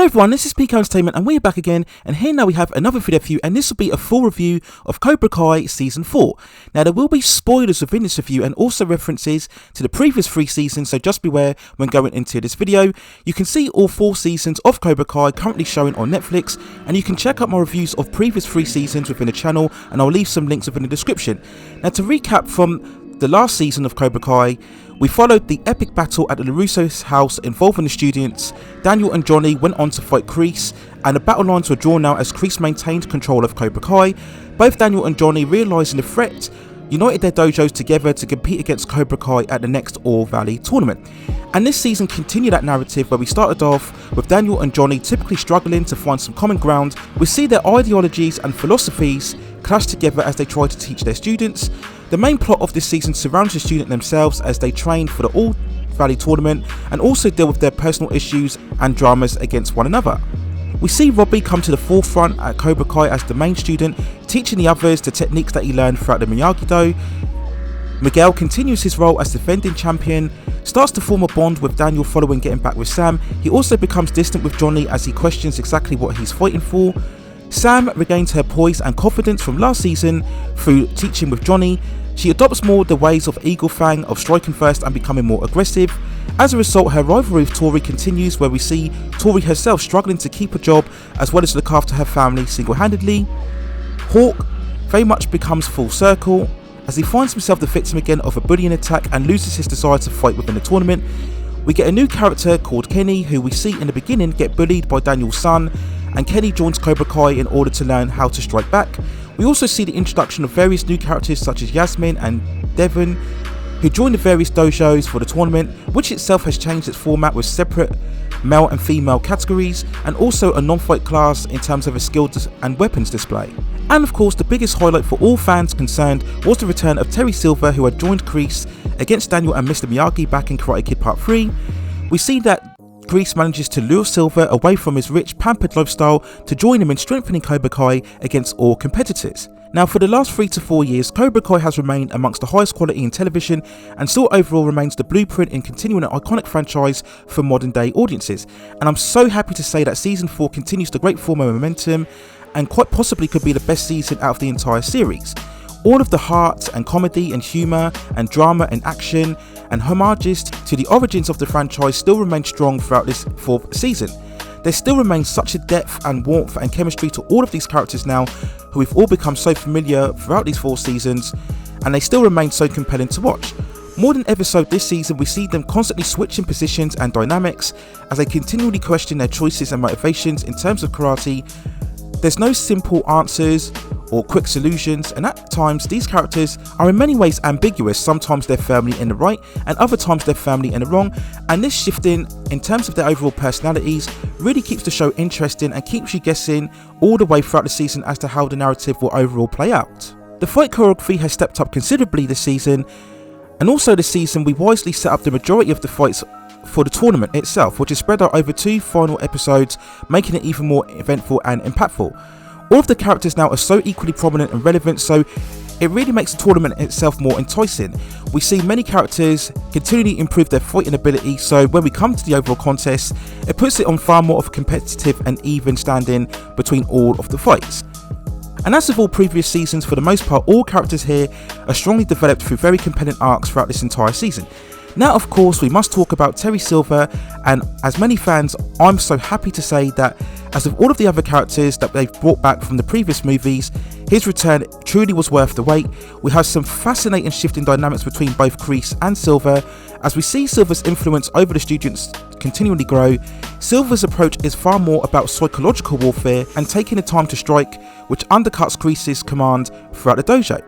Hello everyone, this is PK Entertainment and we're back again, and here now we have another video for you, and this will be a full review of Cobra Kai Season 4. Now there will be spoilers within this review and also references to the previous 3 seasons, so just beware when going into this video. You can see all 4 seasons of Cobra Kai currently showing on Netflix, and you can check out my reviews of previous 3 seasons within the channel, and I'll leave some links within the description. Now to recap from the last season of Cobra Kai, we followed the epic battle at the LaRusso's house involving the students. Daniel and Johnny went on to fight Kreese, and the battle lines were drawn out as Kreese maintained control of Cobra Kai. Both Daniel and Johnny, realising the threat, united their dojos together to compete against Cobra Kai at the next All Valley tournament. And this season continued that narrative where we started off with Daniel and Johnny typically struggling to find some common ground. We see their ideologies and philosophies clash together as they try to teach their students. The main plot of this season surrounds the students themselves as they train for the All Valley tournament and also deal with their personal issues and dramas against one another. We see Robbie come to the forefront at Cobra Kai as the main student, teaching the others the techniques that he learned throughout the Miyagi-Do. Miguel continues his role as defending champion, starts to form a bond with Daniel following getting back with Sam. He also becomes distant with Johnny as he questions exactly what he's fighting for. Sam regains her poise and confidence from last season through teaching with Johnny. She adopts more the ways of Eagle Fang, of striking first and becoming more aggressive. As a result, her rivalry with Tori continues, where we see Tori herself struggling to keep a job as well as look after her family single-handedly. Hawk very much becomes full circle as he finds himself the victim again of a bullying attack and loses his desire to fight within the tournament. We get a new character called Kenny, who we see in the beginning get bullied by Daniel's son, and Kenny joins Cobra Kai in order to learn how to strike back. We also see the introduction of various new characters such as Yasmin and Devon, who join the various dojos for the tournament, which itself has changed its format with separate male and female categories, and also a non-fight class in terms of a skills and weapons display. And of course, the biggest highlight for all fans concerned was the return of Terry Silver, who had joined Kreese against Daniel and Mr. Miyagi back in Karate Kid Part 3. We see that Kreese manages to lure Silver away from his rich, pampered lifestyle to join him in strengthening Cobra Kai against all competitors. Now, for the last 3 to 4 years, Cobra Kai has remained amongst the highest quality in television and still overall remains the blueprint in continuing an iconic franchise for modern day audiences. And I'm so happy to say that Season 4 continues the great form of momentum and quite possibly could be the best season out of the entire series. All of the heart and comedy and humour and drama and action and homages to the origins of the franchise still remain strong throughout this 4th season. There still remains such a depth and warmth and chemistry to all of these characters now, who we've all become so familiar throughout these 4 seasons, and they still remain so compelling to watch. More than ever so this season, we see them constantly switching positions and dynamics as they continually question their choices and motivations in terms of karate. There's no simple answers or quick solutions, and at times these characters are in many ways ambiguous. Sometimes they're firmly in the right and other times they're firmly in the wrong, and this shifting in terms of their overall personalities really keeps the show interesting and keeps you guessing all the way throughout the season as to how the narrative will overall play out. The fight choreography has stepped up considerably this season, and also this season we wisely set up the majority of the fights for the tournament itself, which is spread out over 2 final episodes, making it even more eventful and impactful. All of the characters now are so equally prominent and relevant, so it really makes the tournament itself more enticing. We see many characters continually improve their fighting ability, so when we come to the overall contest, it puts it on far more of a competitive and even standing between all of the fights. And as with all previous seasons, for the most part, all characters here are strongly developed through very compelling arcs throughout this entire season. Now, of course, we must talk about Terry Silver, and as many fans, I'm so happy to say that as with all of the other characters that they've brought back from the previous movies, his return truly was worth the wait. We have some fascinating shifting dynamics between both Kreese and Silver. As we see Silver's influence over the students continually grow, Silver's approach is far more about psychological warfare and taking the time to strike, which undercuts Kreese's command throughout the dojo.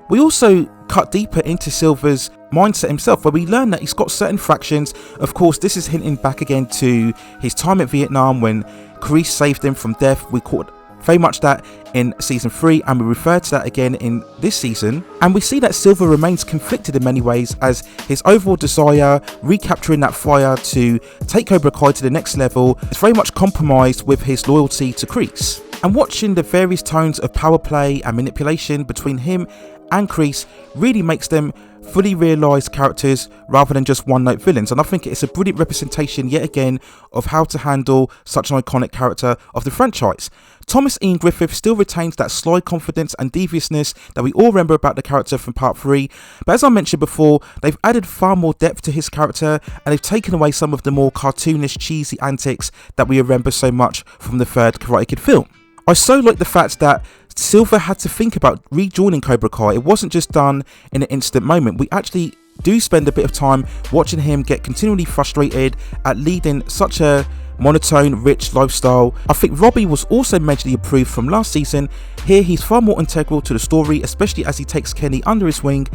We also cut deeper into Silver's mindset himself, where we learn that he's got certain fractions. Of course, this is hinting back again to his time at Vietnam when Kreese saved him from death. We caught very much that in Season 3, and we refer to that again in this season. And we see that Silver remains conflicted in many ways, as his overall desire, recapturing that fire to take Cobra Kai to the next level, is very much compromised with his loyalty to Kreese. And watching the various tones of power play and manipulation between him and Kreese really makes them fully realised characters rather than just one-note villains, and I think it's a brilliant representation yet again of how to handle such an iconic character of the franchise. Thomas Ian Griffith still retains that sly confidence and deviousness that we all remember about the character from part 3, but as I mentioned before, they've added far more depth to his character and they've taken away some of the more cartoonish, cheesy antics that we remember so much from the third Karate Kid film. I so like the fact that Silver had to think about rejoining Cobra Kai. It wasn't just done in an instant moment. We actually do spend a bit of time watching him get continually frustrated at leading such a monotone, rich lifestyle. I think Robbie was also majorly improved from last season. Here he's far more integral to the story, especially as he takes Kenny under his wing.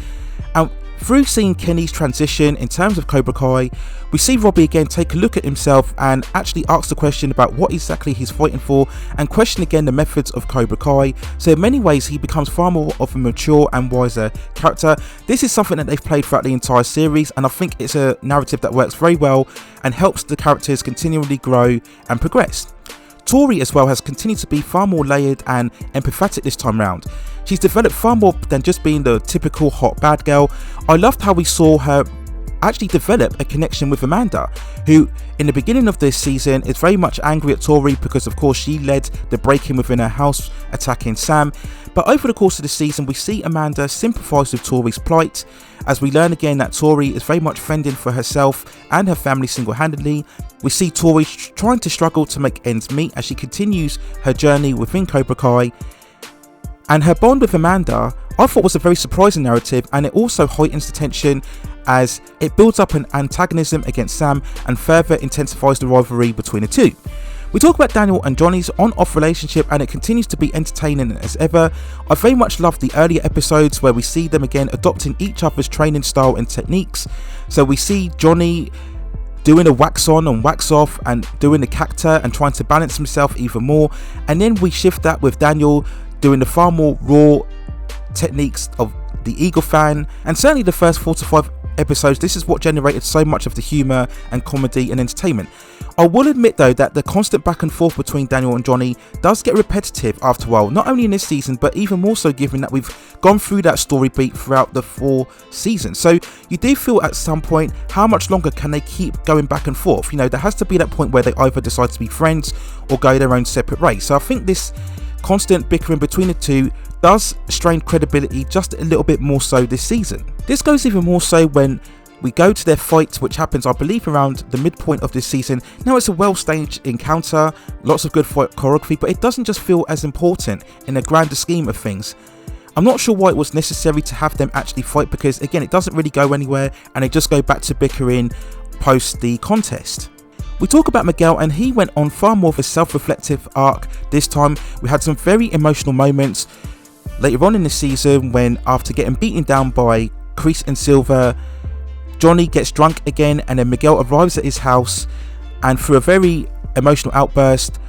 And through seeing Kenny's transition in terms of Cobra Kai, we see Robbie again take a look at himself and actually ask the question about what exactly he's fighting for and question again the methods of Cobra Kai. So in many ways he becomes far more of a mature and wiser character. This is something that they've played throughout the entire series, and I think it's a narrative that works very well and helps the characters continually grow and progress. Tori as well has continued to be far more layered and empathetic this time round. She's developed far more than just being the typical hot bad girl. I loved how we saw her actually develop a connection with Amanda, who in the beginning of this season is very much angry at Tori because of course she led the break-in within her house attacking Sam. But over the course of the season we see Amanda sympathise with Tori's plight, as we learn again that Tori is very much fending for herself and her family single-handedly. We see Tori trying to struggle to make ends meet as she continues her journey within Cobra Kai. And her bond with Amanda I thought was a very surprising narrative, and it also heightens the tension as it builds up an antagonism against Sam and further intensifies the rivalry between the two. We talk about Daniel and Johnny's on-off relationship and it continues to be entertaining as ever. I very much loved the earlier episodes where we see them again adopting each other's training style and techniques. So we see Johnny doing a wax on and wax off and doing the cacta and trying to balance himself even more, and then we shift that with Daniel doing the far more raw techniques of the eagle fan. And certainly the first 4 to 5 episodes, this is what generated so much of the humour and comedy and entertainment. I will admit though that the constant back and forth between Daniel and Johnny does get repetitive after a while, not only in this season but even more so given that we've gone through that story beat throughout the 4 seasons. So you do feel at some point, how much longer can they keep going back and forth? You know, there has to be that point where they either decide to be friends or go their own separate ways. So I think this constant bickering between the two does strain credibility just a little bit more so this season. This goes even more so when we go to their fight, which happens I believe around the midpoint of this season. Now it's a well staged encounter, lots of good fight choreography, but it doesn't just feel as important in the grander scheme of things. I'm not sure why it was necessary to have them actually fight, because again it doesn't really go anywhere and they just go back to bickering post the contest. We talk about Miguel and he went on far more of a self-reflective arc this time. We had some very emotional moments later on in the season when, after getting beaten down by Kreese and Silver, Johnny gets drunk again and then Miguel arrives at his house, and through a very emotional outburst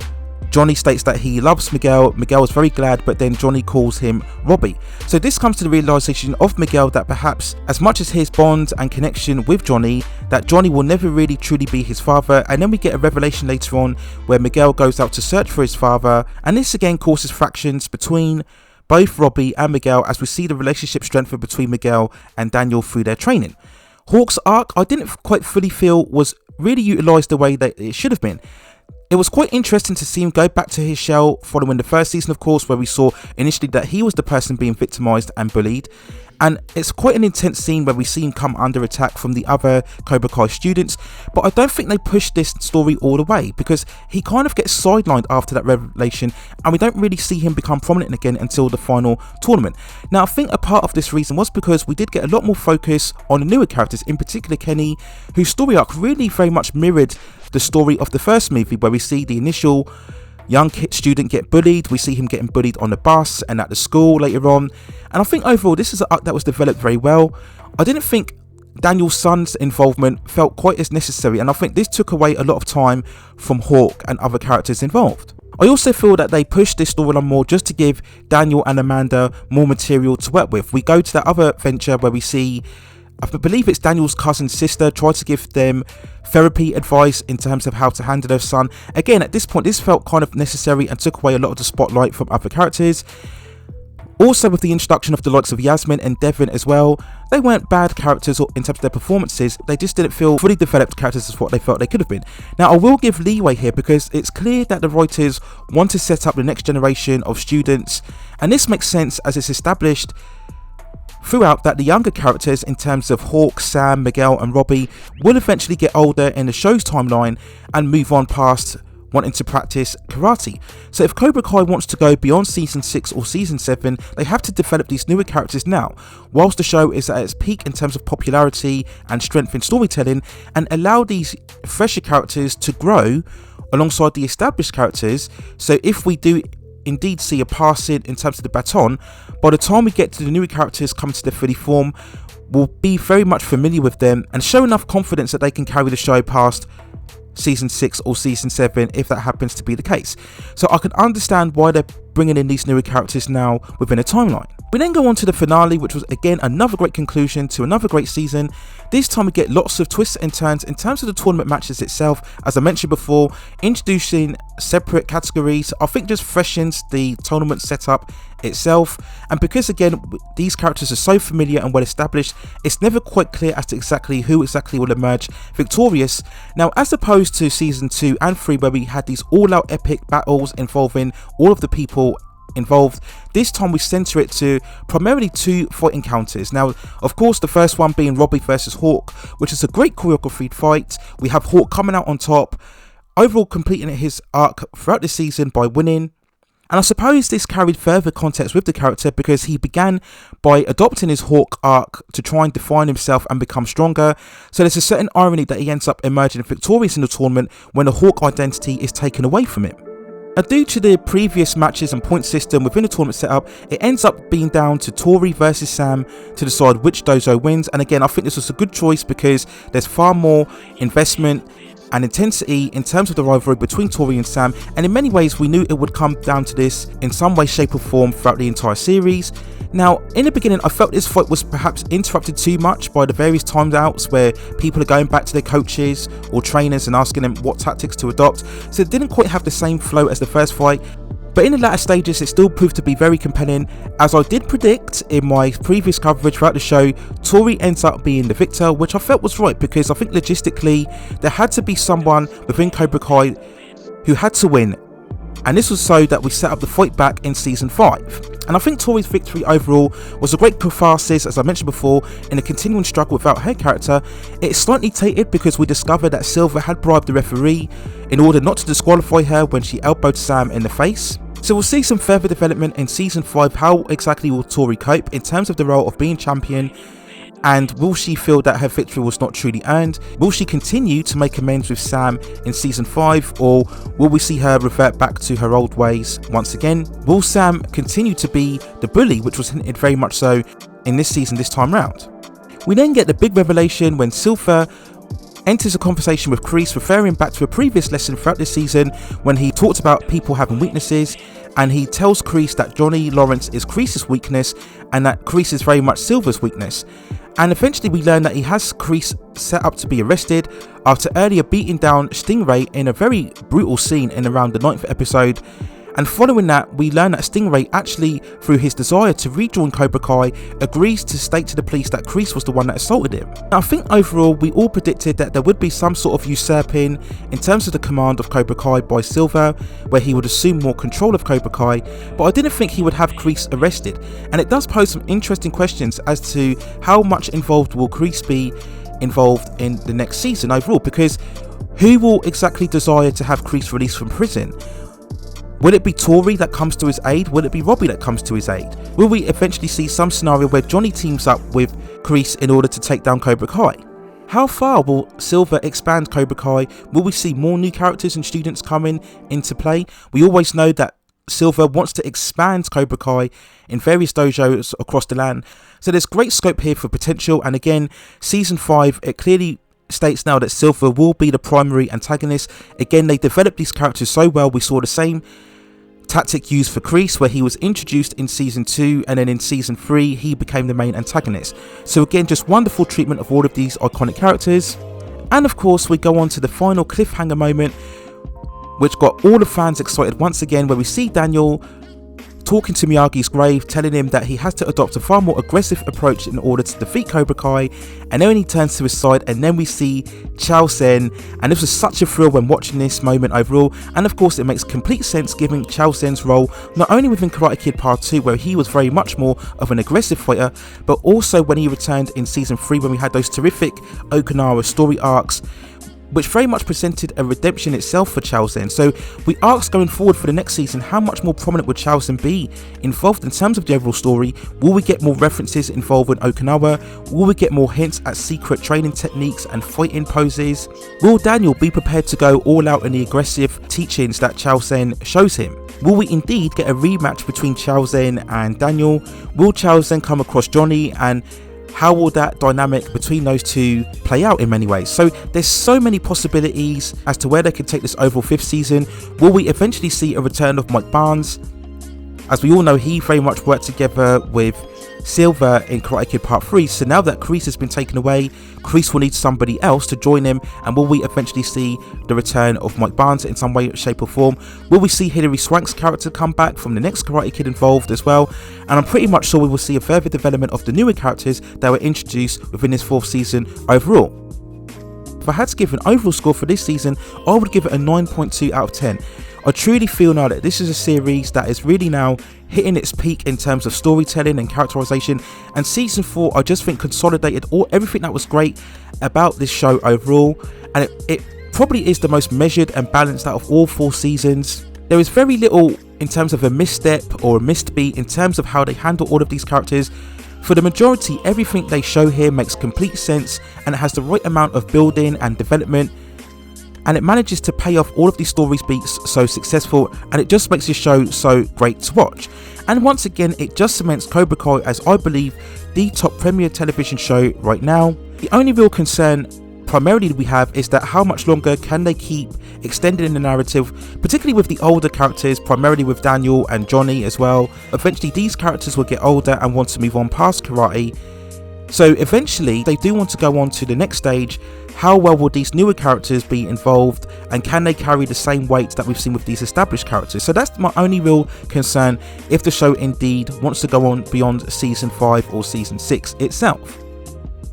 Johnny states that he loves Miguel. Miguel is very glad, but then Johnny calls him Robbie. So this comes to the realization of Miguel that perhaps as much as his bond and connection with Johnny, that Johnny will never really truly be his father. And then we get a revelation later on where Miguel goes out to search for his father, and this again causes fractions between both Robbie and Miguel as we see the relationship strengthen between Miguel and Daniel through their training. Hawk's arc I didn't quite fully feel was really utilised the way that it should have been. It was quite interesting to see him go back to his shell following the first season, of course, where we saw initially that he was the person being victimised and bullied. And it's quite an intense scene where we see him come under attack from the other Cobra Kai students. But I don't think they pushed this story all the way, because he kind of gets sidelined after that revelation and we don't really see him become prominent again until the final tournament. Now I think a part of this reason was because we did get a lot more focus on the newer characters, in particular Kenny, whose story arc really very much mirrored the story of the first movie, where we see the initial young student get bullied, we see him getting bullied on the bus and at the school later on, and I think overall this is an arc that was developed very well. I didn't think Daniel's son's involvement felt quite as necessary, and I think this took away a lot of time from Hawk and other characters involved. I also feel that they pushed this storyline more just to give Daniel and Amanda more material to work with. We go to that other venture where we see, I believe it's Daniel's cousin's sister, try to give them therapy advice in terms of how to handle their son. Again, at this point this felt kind of necessary and took away a lot of the spotlight from other characters. Also, with the introduction of the likes of Yasmin and Devin as well, they weren't bad characters in terms of their performances, they just didn't feel fully developed characters as what they felt they could have been. Now, I will give leeway here because it's clear that the writers want to set up the next generation of students, and this makes sense as it's established throughout that the younger characters in terms of Hawk, Sam, Miguel and Robbie will eventually get older in the show's timeline and move on past wanting to practice karate. So if Cobra Kai wants to go beyond season 6 or season 7, they have to develop these newer characters now, whilst the show is at its peak in terms of popularity and strength in storytelling, and allow these fresher characters to grow alongside the established characters. So if we do indeed see a passing in terms of the baton, by the time we get to the newer characters coming to their fully form, we'll be very much familiar with them and show enough confidence that they can carry the show past season 6 or season 7 if that happens to be the case. So I can understand why they're bringing in these newer characters now within a timeline. We then go on to the finale, which was again another great conclusion to another great season. This time we get lots of twists and turns in terms of the tournament matches itself. As I mentioned before, introducing separate categories I think just freshens the tournament setup itself, and because again these characters are so familiar and well established, it's never quite clear as to exactly who exactly will emerge victorious. Now, as opposed to season 2 and 3 where we had these all-out epic battles involving all of the people involved, this time we center it to primarily 2 fight encounters. Now, of course, the first one being Robbie versus Hawk, which is a great choreographed fight. We have Hawk coming out on top, overall completing his arc throughout the season by winning. And I suppose this carried further context with the character because he began by adopting his Hawk arc to try and define himself and become stronger. So there's a certain irony that he ends up emerging victorious in the tournament when the Hawk identity is taken away from him. Now, due to the previous matches and point system within the tournament setup, it ends up being down to Tori versus Sam to decide which dojo wins. And again, I think this was a good choice because there's far more investment and intensity in terms of the rivalry between Tori and Sam, and in many ways we knew it would come down to this in some way, shape or form throughout the entire series. Now, in the beginning I felt this fight was perhaps interrupted too much by the various timed outs where people are going back to their coaches or trainers and asking them what tactics to adopt, so it didn't quite have the same flow as the first fight. But in the latter stages it still proved to be very compelling. As I did predict in my previous coverage throughout the show, Tori ends up being the victor, which I felt was right because I think logistically there had to be someone within Cobra Kai who had to win, and this was so that we set up the fight back in season 5. And I think Tori's victory overall was a great catharsis, as I mentioned before, in a continuing struggle without her character. It's slightly tainted because we discovered that Silver had bribed the referee in order not to disqualify her when she elbowed Sam in the face. So we'll see some further development in season 5. How exactly will Tori cope in terms of the role of being champion? And will she feel that her victory was not truly earned? Will she continue to make amends with Sam in season 5, or will we see her revert back to her old ways once again? Will Sam continue to be the bully, which was hinted very much so in this season this time round? We then get the big revelation when Silver enters a conversation with Kreese, referring back to a previous lesson throughout this season when he talked about people having weaknesses, and he tells Kreese that Johnny Lawrence is Kreese's weakness and that Kreese is very much Silver's weakness. And eventually we learn that he has Kreese set up to be arrested after earlier beating down Stingray in a very brutal scene in around the 9th episode. And following that, we learn that Stingray actually, through his desire to rejoin Cobra Kai, agrees to state to the police that Kreese was the one that assaulted him. Now, I think overall we all predicted that there would be some sort of usurping in terms of the command of Cobra Kai by Silver, where he would assume more control of Cobra Kai, but I didn't think he would have Kreese arrested. And it does pose some interesting questions as to how much involved will Kreese be involved in the next season overall, because who will exactly desire to have Kreese released from prison? Will it be Tori that comes to his aid? Will it be Robbie that comes to his aid? Will we eventually see some scenario where Johnny teams up with Kreese in order to take down Cobra Kai? How far will Silver expand Cobra Kai? Will we see more new characters and students coming into play? We always know that Silver wants to expand Cobra Kai in various dojos across the land. So there's great scope here for potential, and again, season 5, it clearly states now that Silver will be the primary antagonist. Again, they developed these characters so well. We saw the same tactic used for Kreese, where he was introduced in season 2 and then in season 3 he became the main antagonist. So again, just wonderful treatment of all of these iconic characters. And of course we go on to the final cliffhanger moment, which got all the fans excited once again, where we see Daniel talking to Miyagi's grave, telling him that he has to adopt a far more aggressive approach in order to defeat Cobra Kai, and then he turns to his side, and then we see Chow Sen, and this was such a thrill when watching this moment overall, and of course it makes complete sense given Chow Sen's role not only within Karate Kid Part 2 where he was very much more of an aggressive fighter, but also when he returned in Season 3 when we had those terrific Okinawa story arcs, which very much presented a redemption itself for Chow Sen. So we ask going forward for the next season, how much more prominent would Chow Sen be involved in terms of the overall story? Will we get more references involving Okinawa? Will we get more hints at secret training techniques and fighting poses? Will Daniel be prepared to go all out in the aggressive teachings that Chow Sen shows him? Will we indeed get a rematch between Chow Sen and Daniel? Will Chow Sen come across Johnny, and how will that dynamic between those two play out in many ways? So there's so many possibilities as to where they could take this overall 5th season. Will we eventually see a return of Mike Barnes? As we all know, he very much worked together with Silver in Karate Kid Part 3, so now that Kreese has been taken away, Kreese will need somebody else to join him, and will we eventually see the return of Mike Barnes in some way, shape or form? Will we see Hilary Swank's character come back from the next Karate Kid involved as well? And I'm pretty much sure we will see a further development of the newer characters that were introduced within this 4th season overall. If I had to give an overall score for this season, I would give it a 9.2 out of 10. I truly feel now that this is a series that is really now hitting its peak in terms of storytelling and characterization, and season 4 I just think consolidated everything that was great about this show overall, and it probably is the most measured and balanced out of all 4 seasons. There is very little in terms of a misstep or a missed beat in terms of how they handle all of these characters. For the majority, everything they show here makes complete sense, and it has the right amount of building and development, and it manages to pay off all of these stories beats so successful, and it just makes this show so great to watch. And once again, it just cements Cobra Kai as, I believe, the top premier television show right now. The only real concern primarily we have is that how much longer can they keep extending the narrative, particularly with the older characters, primarily with Daniel and Johnny as well. Eventually these characters will get older and want to move on past karate, so eventually they do want to go on to the next stage. How well will these newer characters be involved, and can they carry the same weight that we've seen with these established characters? So that's my only real concern if the show indeed wants to go on beyond season 5 or season 6 itself.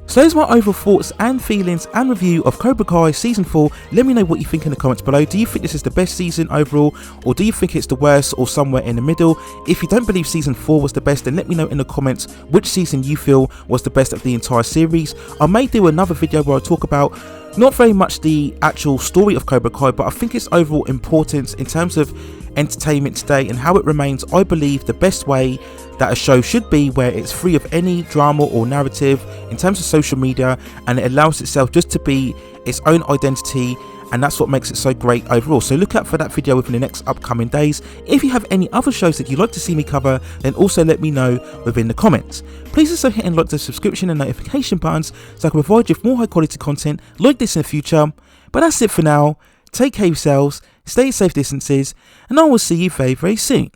So those are my overall thoughts and feelings and review of Cobra Kai Season 4. Let me know what you think in the comments below. Do you think this is the best season overall, or do you think it's the worst or somewhere in the middle? If you don't believe Season 4 was the best, then let me know in the comments which season you feel was the best of the entire series. I may do another video where I talk about not very much the actual story of Cobra Kai, but I think its overall importance in terms of entertainment today and how it remains, I believe, the best way that a show should be, where it's free of any drama or narrative in terms of social media, and it allows itself just to be its own identity, and that's what makes it so great overall. So look out for that video within the next upcoming days. If you have any other shows that you'd like to see me cover, then also let me know within the comments. Please also hit and like the subscription and notification buttons so I can provide you with more high quality content like this in the future. But that's it for now. Take care of yourselves, stay at safe distances, and I will see you very, very soon.